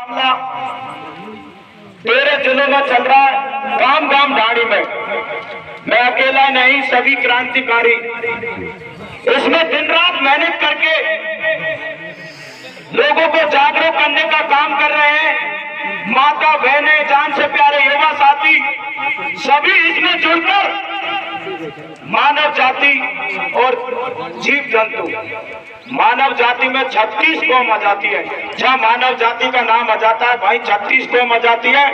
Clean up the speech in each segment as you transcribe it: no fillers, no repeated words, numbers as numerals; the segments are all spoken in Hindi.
मामला 13 जिलों में चल रहा है, गांव गांव ढाणी में। मैं अकेला नहीं, सभी क्रांतिकारी इसमें दिन रात मेहनत करके लोगों को जागरूक करने का काम कर रहे हैं। माता बहनें, जान से प्यारे युवा साथी सभी इसमें जुड़कर मानव जाति और जीव जंतु, मानव जाति में 36 कौम आ जाती है। जहाँ मानव जाति का नाम आ जाता है भाई 36 कौम आ जाती है।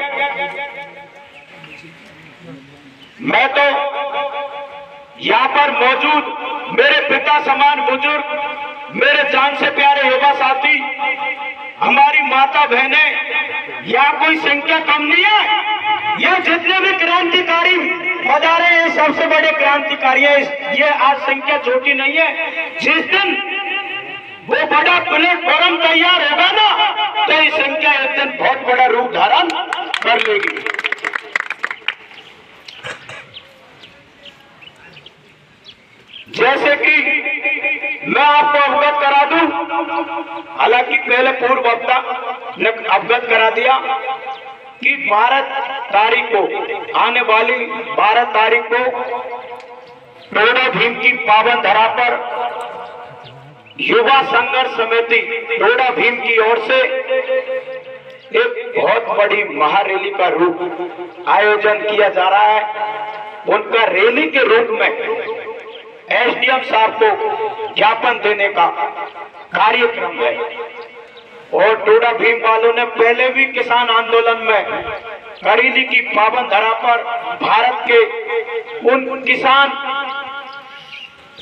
मैं तो यहाँ पर मौजूद मेरे पिता समान बुजुर्ग, मेरे जान से प्यारे युवा साथी, हमारी माता बहनें, यहाँ कोई संख्या कम नहीं है। ये जितने भी क्रांतिकारी मजा रहे हैं सबसे बड़े क्रांतिकारी हैं। ये आज संख्या छोटी नहीं है। जिस दिन वो बड़ा प्लेटफॉर्म तैयार होगा ना, तो ये संख्या एक दिन बहुत बड़ा रूप धारण कर लेगी। जैसे कि मैं आपको अवगत करा दूं, हालांकि पहले पूर्व वक्ता ने अवगत करा दिया कि 12 तारीख को, आने वाली 12 तारीख को टोडा भीम की पावन धरा पर युवा संघर्ष समिति टोडा भीम की ओर से एक बहुत बड़ी महारैली का रूप आयोजन किया जा रहा है। उनका रैली के रूप में एसडीएम साहब को ज्ञापन देने का कार्यक्रम है। और टोडा भीम वालों ने पहले भी किसान आंदोलन में करेली की पावन धरा पर भारत के उन किसान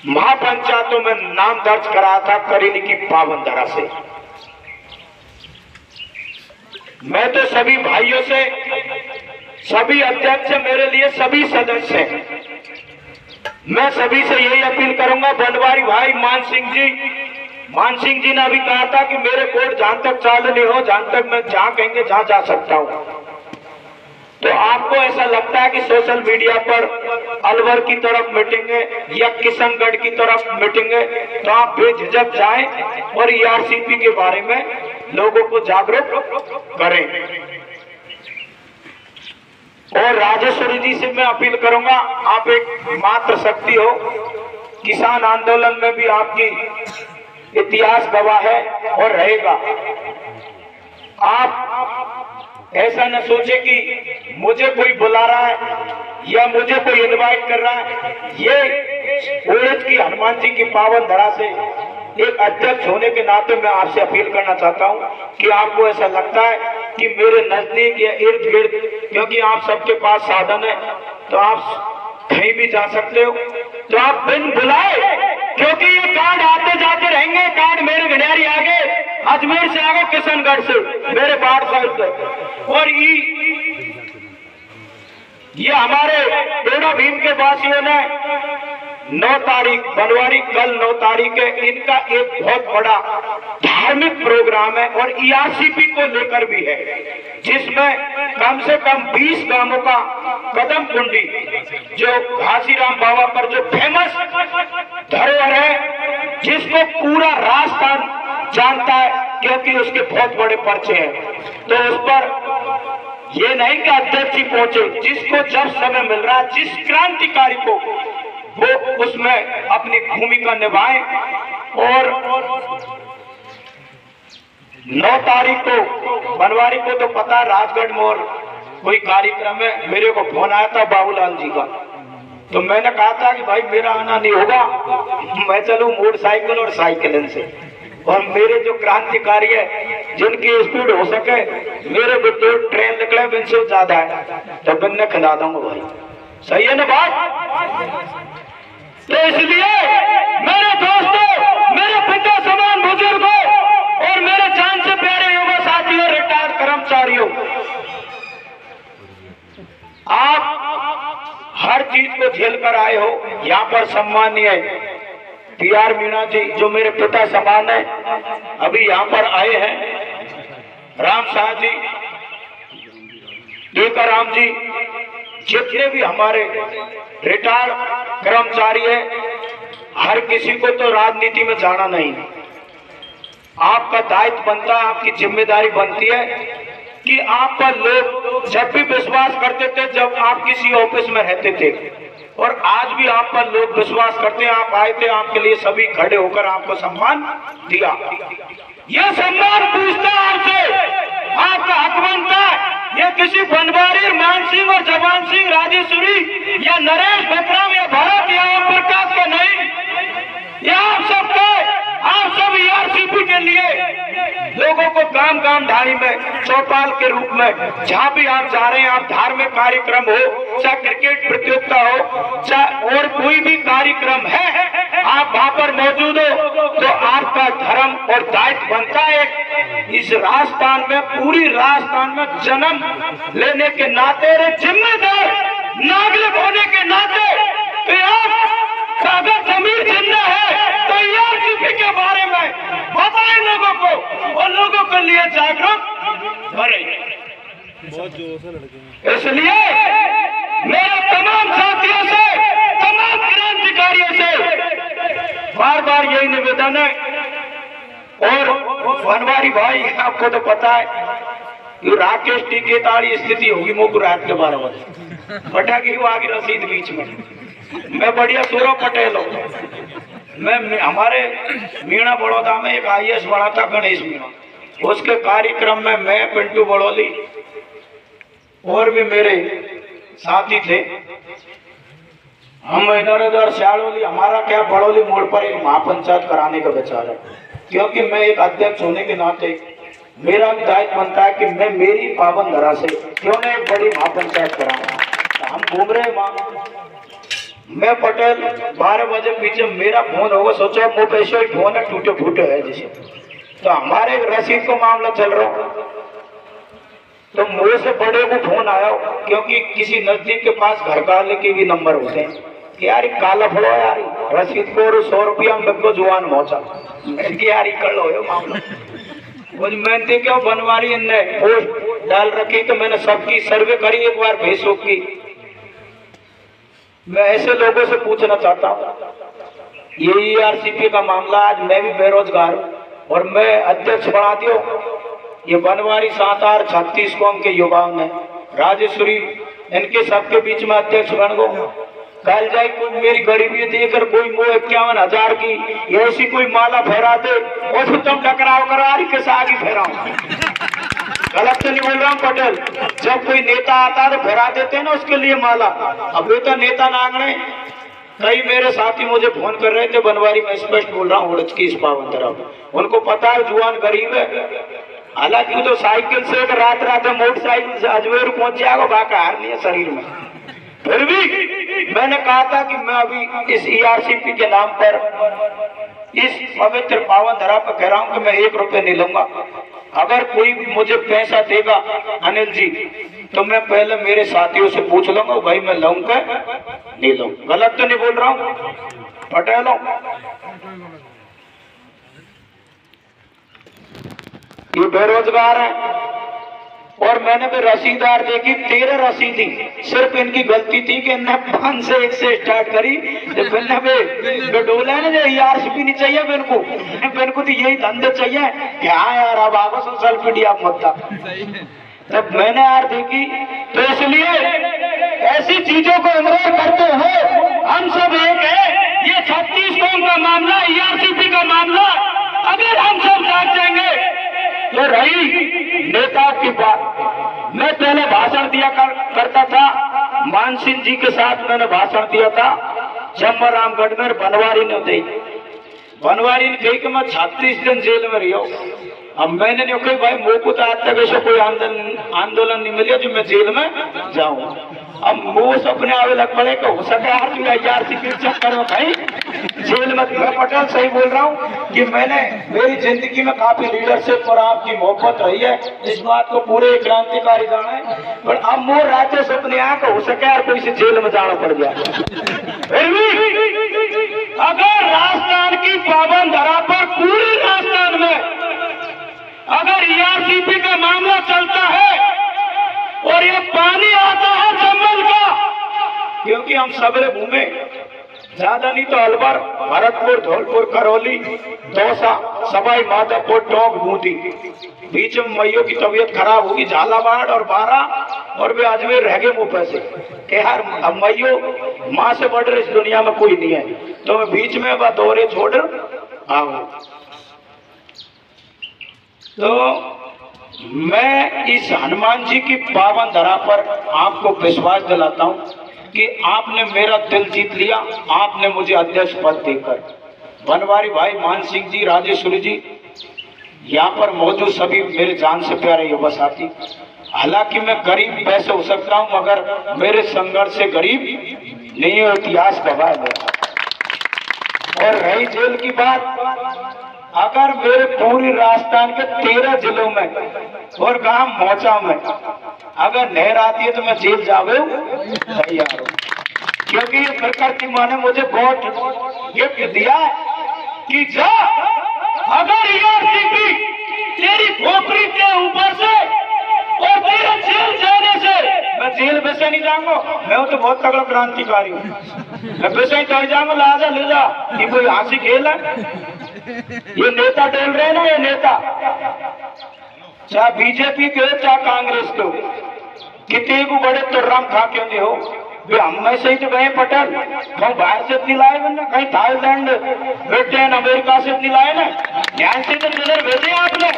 महापंचायतों में नाम दर्ज कराया था करेली की पावन धरा से। मैं तो सभी भाइयों से, सभी अध्यक्ष मेरे लिए सभी सदस्य हैं, मैं सभी से यही अपील करूंगा। बनवारी भाई मान सिंह जी ने भी कहा था कि मेरे कोर्ट जहां तक चालू नहीं हो, जहां तक मैं जहां कहेंगे जहां जा सकता हूं। तो आपको ऐसा लगता है कि सोशल मीडिया पर अलवर की तरफ मीटिंग है या किशनगढ़ की तरफ मीटिंग है, तो आप बेझिझक जाएं और ईआरसीपी के बारे में लोगों को जागरूक करें। और राजेश्वरी जी से मैं अपील करूंगा, आप एक मात्र शक्ति हो, किसान आंदोलन में भी आपकी इतिहास गवाह है और रहेगा। आप ऐसा न सोचे कि मुझे कोई बुला रहा है या मुझे कोई इनवाइट कर रहा है। ये ओरज की हनुमान जी की पावन धरा से एक अध्यक्ष होने के नाते मैं आपसे अपील करना चाहता हूं कि आपको ऐसा लगता है कि मेरे नजदीक या इर्द गिर्द, क्योंकि आप सबके पास साधन है तो आप कहीं भी जा सकते हो, तो आप बिन बुलाए, क्योंकि ये कार्ड आते जाते रहेंगे। कार्ड मेरे घनियारी आगे, अजमेर से आगे, किशनगढ़ से, मेरे बाढ़ साइड से, और ये हमारे टोडा भीम के वासियों ने 9 तारीख बनवारी, कल 9 तारीख है, इनका एक बहुत बड़ा धार्मिक प्रोग्राम है और ईआरसीपी को लेकर भी है, जिसमें कम से कम 20 गांवों का कदम कुंडी, जो घासीराम बाबा पर जो फेमस धरोहर है, जिसको पूरा राजस्थान जानता है क्योंकि उसके बहुत बड़े पर्चे हैं। तो उस पर ये नहीं कि अध्यक्ष जी पहुंचे, जिसको जब समय मिल रहा है, जिस क्रांतिकारी को वो उसमें अपनी भूमिका निभाए। और 9 तारीख को बनवारी को तो पता, राजगढ़ में कोई कार्यक्रम है। मेरे को फोन आया था बाबूलाल जी का, तो मैंने कहा था कि भाई मेरा आना नहीं होगा, मैं चलूं मोटरसाइकिल और साइकिल से, और मेरे जो क्रांतिकारी है जिनकी स्पीड हो सके, मेरे विद्युत ट्रेन निकले बिन से ज्यादा है तो बिन खिला दूंगा भाई। सही है ना बात? तो इसलिए मेरे दोस्तों, मेरे पिता समान बुजुर्गों और मेरे जान से प्यारे युवा साथियों, रिटायर्ड कर्मचारियों, आप हर चीज को झेल कर आए हो। यहाँ पर सम्मानीय पीआर मीणा जी जो मेरे पिता समान है, अभी यहाँ पर आए हैं। राम शाह जी, टीकाराम जी, जितने भी हमारे रिटायर्ड कर्मचारी है, हर किसी को तो राजनीति में जाना नहीं, आपका दायित्व बनता है, आपकी जिम्मेदारी बनती है कि आप पर लोग जब भी विश्वास करते थे, जब आप किसी ऑफिस में रहते थे, और आज भी आप पर लोग विश्वास करते हैं। आप आए थे, आपके लिए सभी खड़े होकर आपको सम्मान दिया। यह सम्मान पूछता है आपसे, आपका हक बनता है। ये किसी बनवारी, मान सिंह और जवान सिंह, राजेश्वरी या नरेश विक्रम या भरत या ओम प्रकाश का नहीं, ये आप सबका, आप सब ईआरसीपी के लिए लोगों को काम काम ढाणी में चौपाल के रूप में जहाँ भी आप जा रहे हैं, आप धार्मिक कार्यक्रम हो, चाहे क्रिकेट प्रतियोगिता हो, चाहे और कोई भी कार्यक्रम है, आप वहाँ पर मौजूद हो तो आपका धर्म और दायित्व बनता है। इस राजस्थान में, पूरी राजस्थान में जन्म लेने के नाते, जिम्मेदार नागरिक होने के नाते, तो आप अगर जमीन जिंदा है तो ईआरसीपी के बारे में बताएं लोगों को और लोगों के लिए जागरूक करें। इसलिए मेरे तमाम साथियों से, तमाम क्रांतिकारियों से बार बार यही निवेदन है। और बनवारी भाई, आपको तो पता है कि राकेश टिकेताड़ी स्थिति होगी मोकू रात के 12 बजे पटा की आगे रसीद बीच में। मैं बढ़िया सूरव पटेल हूँ। मैं हमारे मीणा बड़ौदा में एक आईएएस बना था, गणेश मीणा, उसके कार्यक्रम में मैं, पिंटू बड़ोली और भी मेरे साथी थे। हम इधर श्यालोली, हमारा क्या बड़ोली मोड़ पर एक महापंचायत कराने का विचार है, क्योंकि मैं एक अध्यक्ष होने के नाते मेरा भी दायित्व बनता है कि मैं मेरी पावन धरा से क्यों न एक बड़ी महापंचायत कराऊंगा। हम घूम रहे वहाँ, मैं पटेल 12 बजे पीछे मेरा फोन होगा, सोचो वो पैसे ही फोन है, टूटे फूटे है जैसे, तो हमारे रसीद को मामला चल रहा हो, तो मुझे से बड़े को फोन आया, क्योंकि किसी नजदीक के पास घर वाले के भी नंबर होते हैं, यार काला फड़ो यार रसीद को 100 रुपया में को जुआन पहुंचा, यार कर लो मामला। मैं क्यों बनवारी ने पोस्ट डाल रखी, तो मैंने सबकी सर्वे करी एक बार फेसबुक की। मैं ऐसे लोगों से पूछना चाहता हूँ, ये ईआरसीपी का मामला, आज मैं भी बेरोजगार हूँ और मैं अध्यक्ष बना दियो, ये बनवारी 7-36 कौम के युवाओं ने, राजेश्वरी, इनके सबके बीच में अध्यक्ष बन गो। कल जाए कोई मेरी गरीबी देखकर कोई मो 51,000 की ऐसी कोई माला फहरा दे और फिर तुम टकराव करो, आरी के साथ ही फहराओ। गलत तो नहीं बोल रहा हूँ पटेल, जब कोई नेता आता है तो फहरा देते हैं ना उसके लिए माला। अब ये तो नेता नांगने, कई मेरे साथी मुझे फोन कर रहे थे, बनवारी में स्पष्ट बोल रहा हूँ, की इस पावन तरफ उनको पता है जुआन गरीब है, हालांकि तो साइकिल से रात रात में मोटरसाइकिल से अजमेर पहुंच जाएगा, बाका हार नहीं है शरीर में। फिर भी मैंने कहा था कि मैं अभी इस ईआरसीपी के नाम पर, इस पवित्र पावन धरा पर कह रहा हूं कि मैं 1 रुपये नहीं लूंगा। अगर कोई मुझे पैसा देगा अनिल जी, तो मैं पहले मेरे साथियों से पूछ लूंगा, भाई मैं लूंगा नहीं लूंगा। गलत तो नहीं बोल रहा हूँ पटेलों? ये बेरोजगार है और मैंने भी रसीदार देखी, 13 रसीदी, सिर्फ इनकी गलती थी कि इन्हें 5 से 1 से स्टार्ट करी। डोला है ना, जो ईआरसीपी नहीं चाहिए इनको तो यही धंधे चाहिए कि हाँ यार अब आगो सोशल मीडिया मुद्दा। तब मैंने यार देखी, तो इसलिए ऐसी चीजों को इग्नोर करते हुए हम सब एक है। ये 36 कौम का मामला, ईआरसीपी का मामला, अगर हम सब साथ जाएंगे तो रही नेता की बात। मैं पहले भाषण दिया करता था, मानसिंह जी के साथ मैंने भाषण दिया था चंबरामगढ़ में। बनवारी ने दी, बनवारी ने कही कि मैं 36 दिन जेल में रहा हूँ। अब मैंने नहीं कही भाई मोको तो आज तक ऐसा कोई आंदोलन नहीं मिला जो मैं जेल में जाऊँ। अब मुझ अपने आवे लग पड़े कि हो सके यार तू ईआरसीपी चक्कर में भाई जेल में। मैं पटेल सही बोल रहा हूँ कि मैंने मेरी जिंदगी में काफी लीडरशिप और आपकी मोहब्बत रही है, इस बात को पूरे क्रांतिकारी जाना है। पर अब मोर राज्य सपने आया कि हो सके यार कोई से जेल में जाना पड़ गया। फिर भी अगर राजस्थान की पावन धरा पर, पूरे राजस्थान में अगर ईआरसीपी का मामला चलता है और ये पानी आता है जंगल का, क्योंकि हम सबरे घूमे ज्यादा नहीं तो अलवर, भरतपुर, धौलपुर, करौली, दौसा, सवाई माधोपुर, टोंक, बूंदी। बीच में मैयों की तबीयत खराब होगी, झालावाड़ और बारा, और वे अजमेर रह गए मुंह पैसे कि यार अब मैयो माँ से बढ़ रहे इस दुनिया में कोई नहीं है, तो मैं बीच में वह दौरे छोड़ आओ। तो मैं इस हनुमान जी की पावन धरा पर आपको विश्वास दिलाता हूँ कि आपने मेरा दिल जीत लिया, आपने मुझे अध्यक्ष पद देकर। बनवारी भाई, मान सिंह जी, राजेश्वरी जी, यहाँ पर मौजूद सभी मेरे जान से प्यारे युवा साथी। हालांकि मैं गरीब पैसे हो सकता हूँ, मगर मेरे संघर्ष से गरीब नहीं है, इतिहास गवाह है। और रही जेल की बात, अगर मेरे पूरी राजस्थान के 13 जिलों में और गांव मोचा में अगर नहर आती है तो मैं जेल जावे तैयार हूँ, क्योंकि ये प्रकृति माँ ने मुझे बहुत गिफ्ट दिया है कि जा अगर यूनिवर्सिटी तेरी खोपड़ी के ऊपर से और तेरे जेल जाने से, मैं जेल वैसे नहीं जाऊंगा, मैं तो बहुत तगड़ा क्रांतिकारी हूँ, मैं वैसे ही चढ़ जाऊंगा, लाजा ले जा, ये कोई हंसी खेल है। ये नेता डोल रहे ना, ये नेता चाहे बीजेपी के हो चाहे कांग्रेस के हो, कितने को बड़े तो राम खा क्यों नहीं हो, वे हम में से ही तो गए पटल, कहीं बाहर से इतनी लाए ना, कहीं थाईलैंड, ब्रिटेन, अमेरिका से इतनी लाए ना, ध्यान से तो नजर भेजे आपने।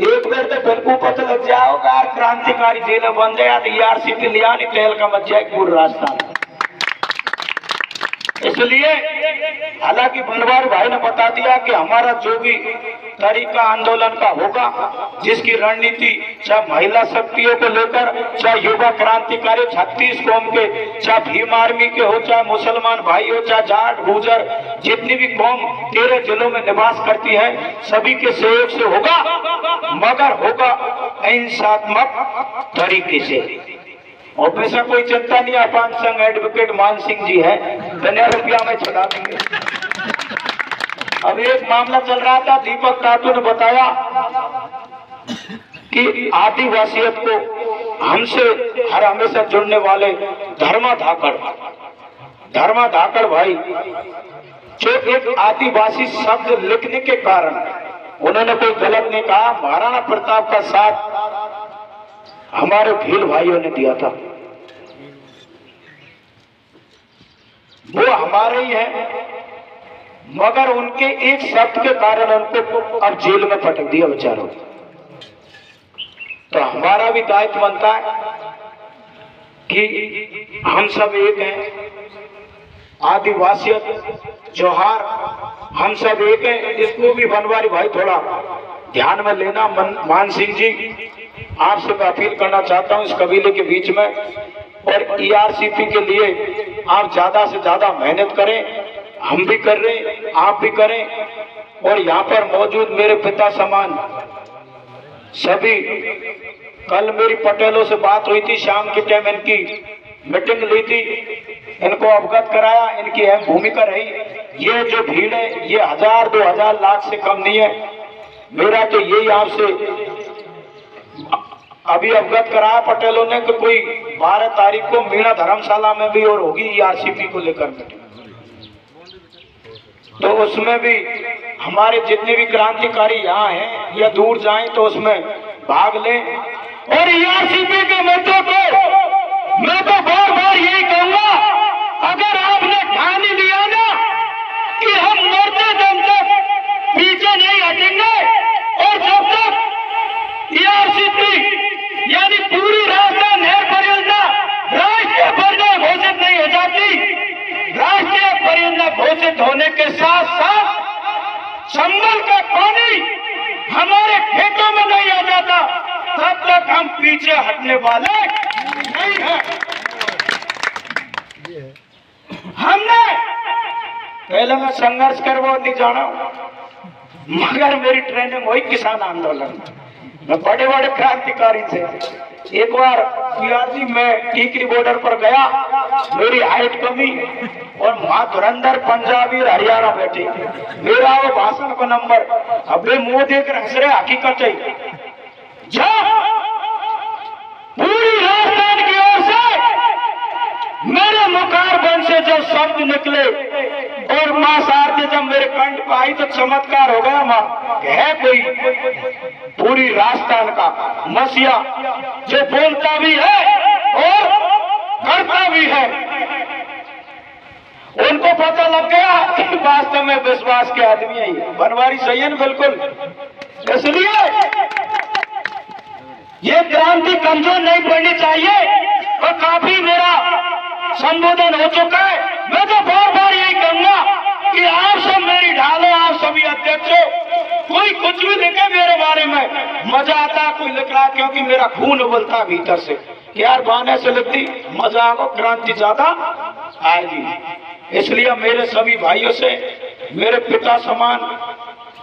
एक बार तो बिल्कुल पता लग जाओगा क्रांतिकारी जेल बन जाए तो ERCP लिया नहीं तेल का मच जाए पूरे राजस्थान। इसलिए हालांकि बनवारी भाई ने बता दिया कि हमारा जो भी तरीका आंदोलन का होगा, जिसकी रणनीति चाहे महिला शक्तियों को लेकर, चाहे युवा क्रांतिकारी 36 कौम के, चाहे भीम आर्मी के हो, चाहे मुसलमान भाई हो, चाहे जाट, गुर्जर, जितनी भी कौम 13 जिलों में निवास करती है, सभी के सहयोग से होगा, मगर होगा अहिंसात्मक तरीके से। और पैसा कोई चिंता नहीं, अपान संघ एडवोकेट मान सिंह जी है, ₹10 में छुड़ा देंगे। अब एक मामला चल रहा था, दीपक तातू ने बताया कि आदिवासियत को हमसे हर हमेशा जुड़ने वाले धर्मा धाकड़ भाई, जो एक आदिवासी शब्द लिखने के कारण उन्होंने कोई गलत नहीं कहा, महाराणा प्रताप का साथ हमारे भील भाइयों ने दिया था, वो हमारे ही है, मगर उनके एक शब्द के कारण उनको अब जेल में पटक दिया बेचारों। तो हमारा भी दायित्व बनता है कि हम सब एक हैं, आदिवासियत जोहार हम सब एक हैं, इसको भी बनवारी भाई थोड़ा ध्यान में लेना। मान सिंह जी, आपसे मैं अपील करना चाहता हूं इस कबीले के बीच में, और ERCP के लिए आप ज्यादा से ज्यादा मेहनत करें, हम भी कर रहे हैं, आप भी करें। और यहाँ पर मौजूद मेरे पिता समान सभी, कल मेरी पटेलों से बात हुई थी, शाम के टाइम इनकी मीटिंग ली थी, इनको अवगत कराया, इनकी अहम भूमिका रही। ये जो भीड़ है ये 1000-2000 लाख से कम नहीं है। मेरा तो यही आपसे अभी अवगत कराया पटेलों ने कि कोई 12 तारीख को मीणा धर्मशाला में भी और होगी ERCP को लेकर मीटिंग, तो उसमें भी हमारे जितने भी क्रांतिकारी यहाँ हैं या दूर जाएं तो उसमें भाग लें। और ERCP के मुद्दों को मैं तो बार बार यही कहूंगा, अगर आपने ठान ही लिया ना कि हम मरते दम तक पीछे नहीं हटेंगे, और जब तक ERCP यानी पूरी राजस्थान नहर परियोजना राष्ट्रीय परियोजना घोषित नहीं हो जाती, राष्ट्रीय परियोजना घोषित होने के साथ साथ संभल का पानी हमारे खेतों में नहीं आ जाता, तब तक हम पीछे हटने वाले नहीं हैं। हमने पहले मैं संघर्ष कर वो नहीं जाना, मगर मेरी ट्रेनिंग हुई किसान आंदोलन में, बड़े बड़े क्रांतिकारी थे। एक बार पियाजी में टीकरी बॉर्डर पर गया, मेरी हाइट कमी और वहां धुरंधर पंजाबी हरियाणा बैठे, मेरा वो भाषण का नंबर, अबे मुंह देख हंस रहे, हकीकत है। पूरी राजस्थान की ओर से मेरे मुखार बन से शब्द निकले और मां शारदे जब मेरे कंठ पर आई तो चमत्कार हो गया। मां है कोई पूरी राजस्थान का मसीहा जो बोलता भी है और करता भी है। उनको पता लग गया कि वास्तव में विश्वास के आदमी है। बनवारी सही है ना, बिल्कुल। इसलिए ये क्रांति कमजोर नहीं पड़नी चाहिए और काफी मेरा संबोधन हो चुका है। मैं तो बार बार यही कहूंगा कि आप सब मेरी ढालो, आप सभी अध्यक्षों, कोई कुछ भी लिखे मेरे बारे में मजा आता, कोई लिख रहा क्योंकि मेरा खून उबलता भीतर से कि यार बाने से लिखती मजा आगो, क्रांति ज्यादा आएगी। इसलिए मेरे सभी भाइयों से, मेरे पिता समान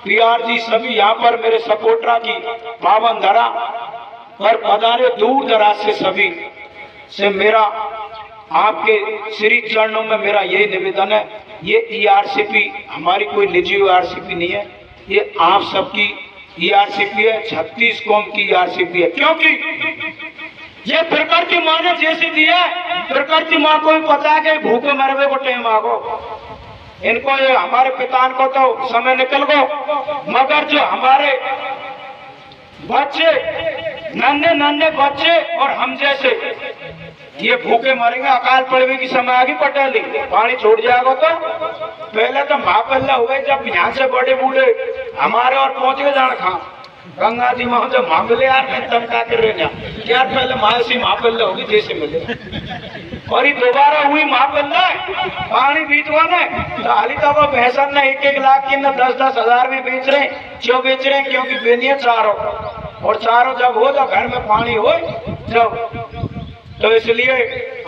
पीआर जी, सभी यहाँ पर मेरे सपोर्टरा की पावन धरा पर पधारे दूर दराज से सभी से मेरा आपके श्री चरणों में मेरा यही निवेदन है। ये ईआरसीपी हमारी कोई निजी ईआरसीपी नहीं है, ये आप सबकी ईआरसीपी है, 36 कौम की ईआरसीपी है। क्योंकि ये प्रकृति माँ ने जैसे दिया, प्रकृति माँ को भी पता है कि भूखे मरवे को टाइम आगो, इनको ये हमारे पितान को तो समय निकल गो, मगर जो हमारे बच्चे नन्हे नन्हे बच्चे और हम जैसे ये भूखे मरेंगे, अकाल पड़ने की समय आगे पटेली पानी छोड़ जाएगा। तो पहले तो महापल्ला हुए जब यहाँ से बड़े बूढ़े हमारे और पहुंच गए जान खा गंगा जी में जब महापल्ले यार मैं तमका कर रहे यार, पहले महासी महापल्ला होगी जैसे मिले और ये दोबारा हुई महापल्ला पानी बीतवा ने तो हाली तब भैंसन ने 1-1 लाख की न 10-10 हजार में बेच रहे, क्यों बेच रहे हैं? क्योंकि बेनिए चारों, और चारों जब हो तो घर में पानी हो जब, तो इसलिए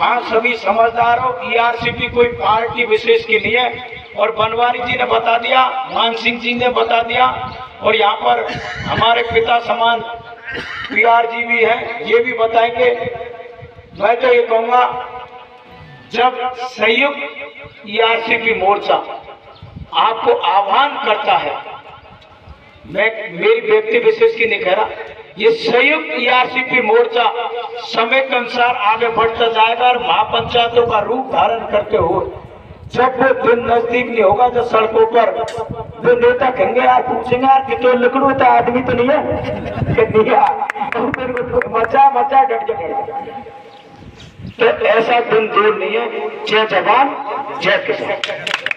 आप सभी समझदार हो। ईआरसीपी कोई पार्टी विशेष की नहीं है और बनवारी जी ने बता दिया, मान सिंह जी ने बता दिया और यहाँ पर हमारे पिता समान पीआर जी भी हैं, ये भी बताएंगे। मैं तो ये कहूँगा जब संयुक्त ईआरसीपी मोर्चा आपको आह्वान करता है, मैं मेरी व्यक्ति विशेष की नहीं कह रहा, ये संयुक्त ईआरसीपी मोर्चा समय के अनुसार आगे बढ़ता जाएगा और महापंचायतों का रूप धारण करते हुए जब वो दिन नजदीक नहीं होगा तो सड़कों पर जो नेता कहेंगे यार पूछेंगे यार कि तो लकड़ू तो आदमी तो नहीं है मचा मचा डट जाए, तो ऐसा दिन दूर नहीं है। जय जवान जय किसान।